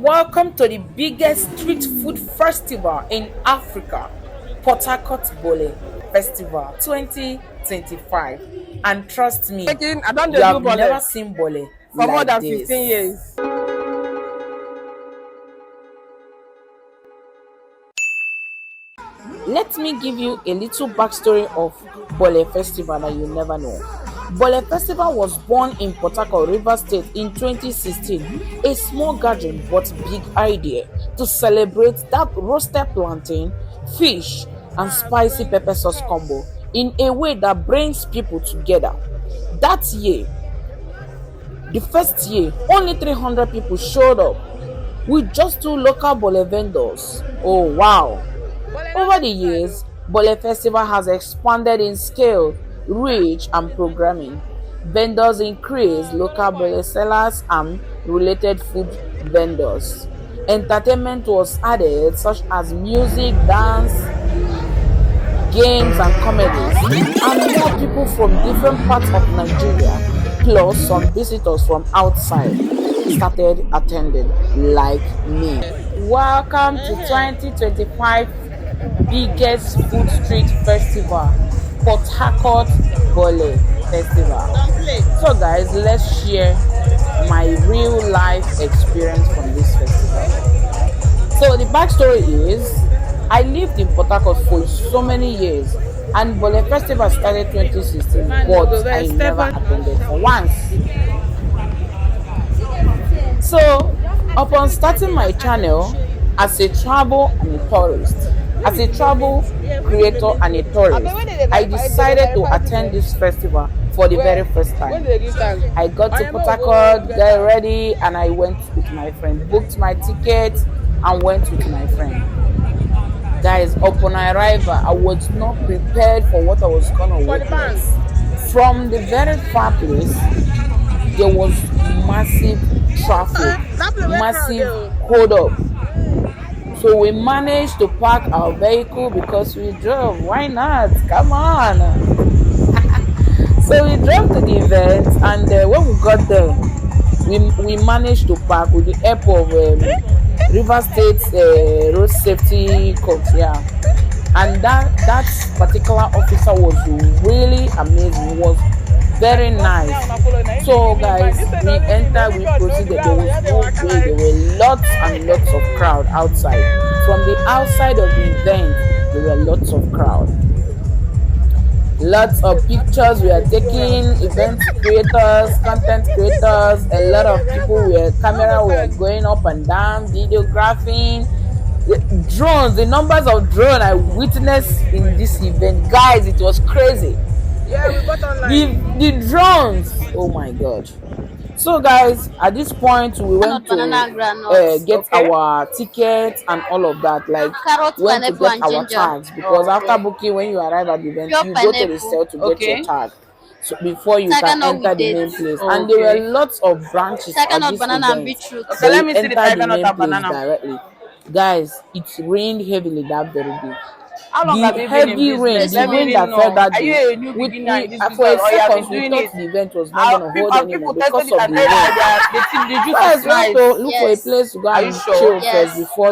Welcome to the biggest street food festival in Africa, PORT HARCOURT BOLE FESTIVAL 2025. And trust me, I don't you do have bole never seen bole for more like than this. 15 years. Let me give you a little backstory of Bole Festival that you never know. Bole Festival was born in Port Harcourt, Rivers State in 2016, a small gathering but big idea to celebrate that roasted plantain, fish, and spicy pepper sauce combo in a way that brings people together. That year, the first year, only 300 people showed up with just two local bole vendors. Oh wow! Over the years, Bole Festival has expanded in scale, reach, and programming. Vendors increased, local bole sellers and related food vendors. Entertainment was added, such as music, dance, games, and comedies. And more people from different parts of Nigeria, plus some visitors from outside, started attending, like me. Welcome to 2025 biggest food street festival, PORT HARCOURT BOLE Festival. So guys, let's share my real life experience from this festival. So the backstory is, I lived in PORT HARCOURT for so many years, and Bole Festival started 2016, but I never attended for once. So upon starting my channel as a travel and a tourist, as a travel creator and a tourist, I decided to attend this festival for the very first time. I got to PORT HARCOURT, got ready, and I went with my friend, booked my ticket, and went with my friend. Guys, upon arrival, I was not prepared for what I was gonna witness. From the very far place, there was massive traffic, massive hold up. So we managed to park our vehicle because we drove. Why not? Come on. So we drove to the event, and when we got there, we managed to park with the help of River State Road Safety Corps. Yeah. And that particular officer was really amazing. He was very nice. So guys, we entered, we proceeded. There was no way. There were lots and lots of crowd outside. From the outside of the event, there were lots of crowd. Lots of pictures we are taking, event creators, content creators, a lot of people with camera were going up and down, videographing. Drones, the numbers of drones I witnessed in this event, guys, it was crazy. Yeah, we got online. The drones, oh my god. So guys, at this point we went to get our tickets and all of that, like went to get our tags, because after booking, when you arrive at the event, you go to the cell to get your tag, so before you can enter the main place. And there were lots of branches at this event. Okay, let me see the tiger nut banana directly. Guys, it rained heavily that very day. How long have The you been heavy in rain, business? the Let me rain that know. fell that Are you day, a new beginner in this for a business, or you have second been we doing thought it? the event was not going to hold anymore People because tested of it the and rain. the juice Guys, is we have nice. to look for a place to go Are and you sure? chill first before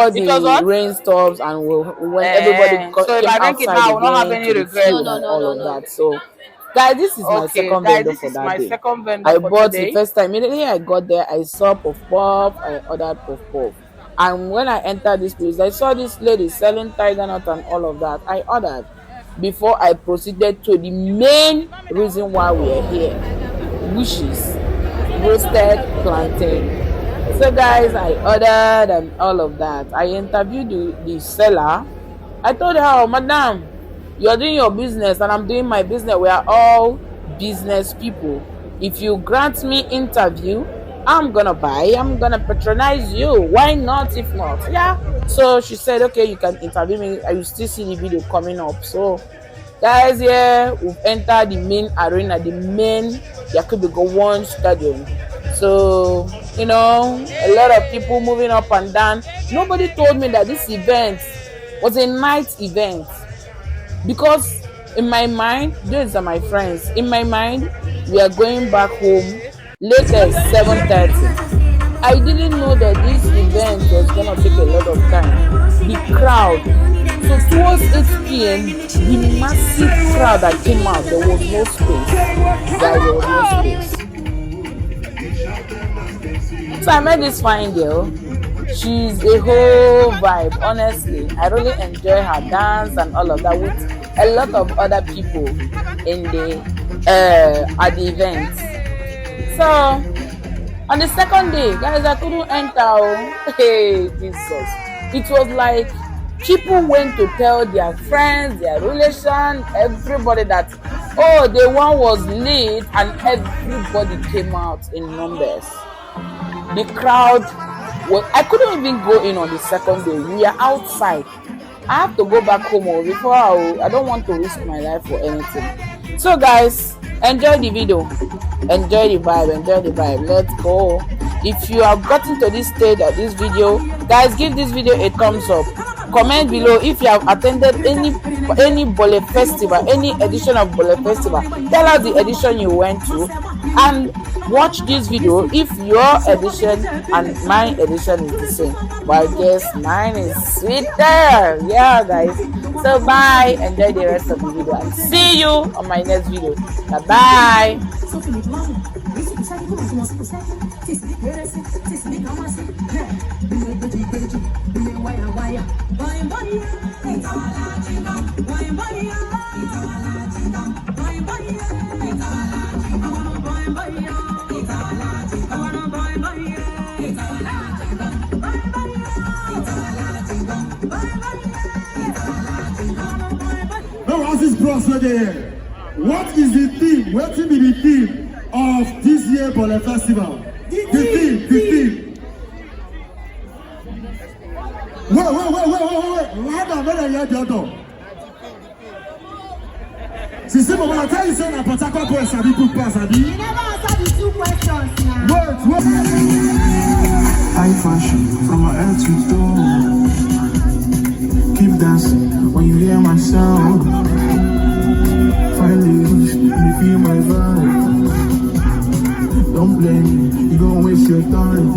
It was the what? rain stops, and when everybody So if came I drink it outside now, I will not have again any to the regret. field and all of that. So guys, this is my Okay, second guys, vendor this for is that my day. second vendor I for bought the today. first time. Immediately I got there, I saw puff puff, I ordered puff puff. And when I entered this place, I saw this lady selling tiger nut and all of that. I ordered before I proceeded to the main reason why we are here, which is roasted plantain. So guys, I ordered and all of that. I interviewed the seller. I told her, oh, madam, you're doing your business and I'm doing my business. We are all business people. If you grant me interview, I'm gonna buy, I'm gonna patronize you. Why not? If not, yeah. So she said, okay, you can interview me. I will still see the video coming up. So guys, yeah, we've entered the main arena, the main Yakubu Gowon Stadium. So, you know, a lot of people moving up and down. Nobody told me that this event was a night event, because in my mind, those are my friends. In my mind, we are going back home latest 7:30. I didn't know that this event was gonna take a lot of time. The crowd. So towards 8 p.m., the massive crowd that came out, there was no space. Guys, there was no space. So I met this fine girl. She's a whole vibe, honestly. I really enjoy her dance and all of that with a lot of other people in the at the event. So on the second day, guys, I couldn't enter. Hey, Jesus. It was like people went to tell their friends, their relation, everybody that, oh, the one was late, and everybody came out in numbers. The crowd was, I couldn't even go in on the second day. We are outside. I have to go back home before I don't want to risk my life for anything. So guys, enjoy the video. Enjoy the vibe. Enjoy the vibe. Let's go. If you have gotten to this stage of this video, guys, give this video a thumbs up. Comment below if you have attended any Bole festival, any edition of Bole festival. Tell us the edition you went to, and watch this video if your edition and my edition is the same. But I guess mine is sweeter. Yeah, guys. So bye. Enjoy the rest of the video and see you on my next video. Bye bye. Now, as this bros again, what is the theme? What will be the theme of this year Bole Festival? The theme. Wait. Louder, better hear the other. Sister, but when I tell you say na Port Harcourt boys sabi cook pass, abi? You never answer the 2 questions now. Wait. High fashion from my head to toe. Keep dancing when you hear my sound. Finally, you feel my vibe. Don't blame me, you gon' waste your time.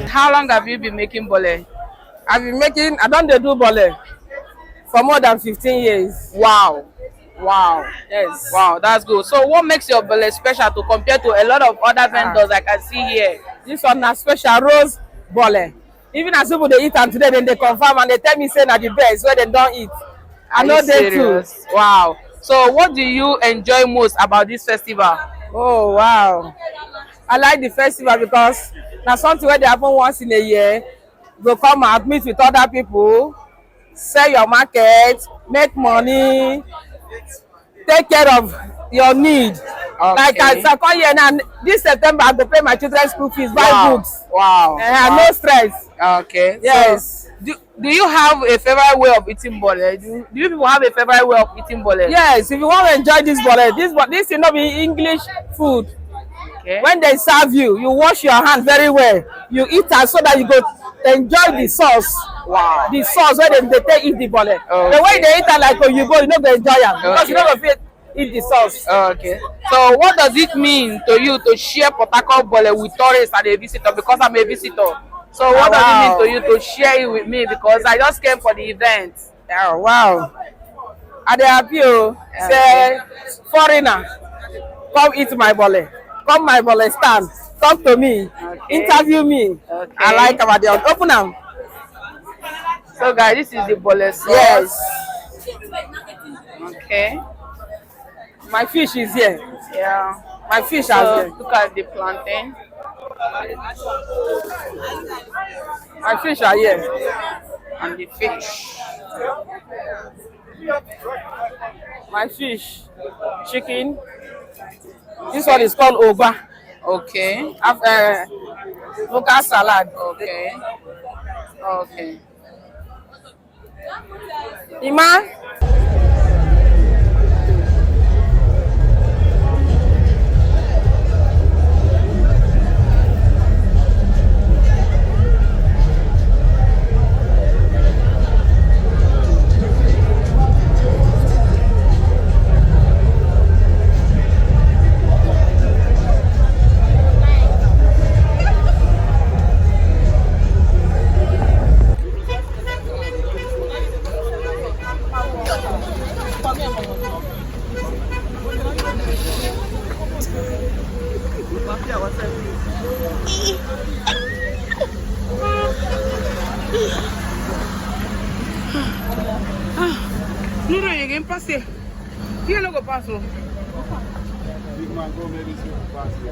How long have you been making bole? I don't do bole for more than 15 years. Wow. Wow. Yes. Wow, that's good. So what makes your bole special to compare to a lot of other vendors I can see here? This one na special rose bole. Even as people dey eat am today, then they confirm and they tell me say na the best wey dem don eat. I Are know you they too. serious? Wow. So what do you enjoy most about this festival? Oh wow. I like the festival because na something wey dey happen once in a year. Go come out, meet with other people, sell your market, make money, take care of your need. Like as I come here now, this September I go pay my children's school fees, buy Wow. books. Wow. And no stress. Okay. Yes. So, do you have a favorite way of eating bole? Do you people have a favorite way of eating bole? Yes, if you want to enjoy this bole, this will not be English food. Okay. When they serve you, you wash your hand very well. You eat am so that you go enjoy the sauce. Wow. The sauce wey they take eat the bole. The way they eat am like oyibo, you no go enjoy am because you no go fit eat the sauce. Okay. So what does it mean to you to share Port Harcourt bole with tourists and a visitor? Because I'm a visitor. So what does it mean to you to share it with me? Because I just came for the event. Oh wow. I dey happy o. Say foreigner come eat my bole. Come my bole stand. Talk to me. Interview me. Okay. I like am. I dey open am. So guys, this is the bole sauce. Yes. Okay. My fish is here. Yeah. My fish So are here. look at the plantain. My fish are here. And the fish. My fish, chicken. This one is called oba. Okay. Local salad. Okay. Okay. Ima. No, you can pass it. You no go pass it.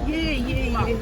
Yeah.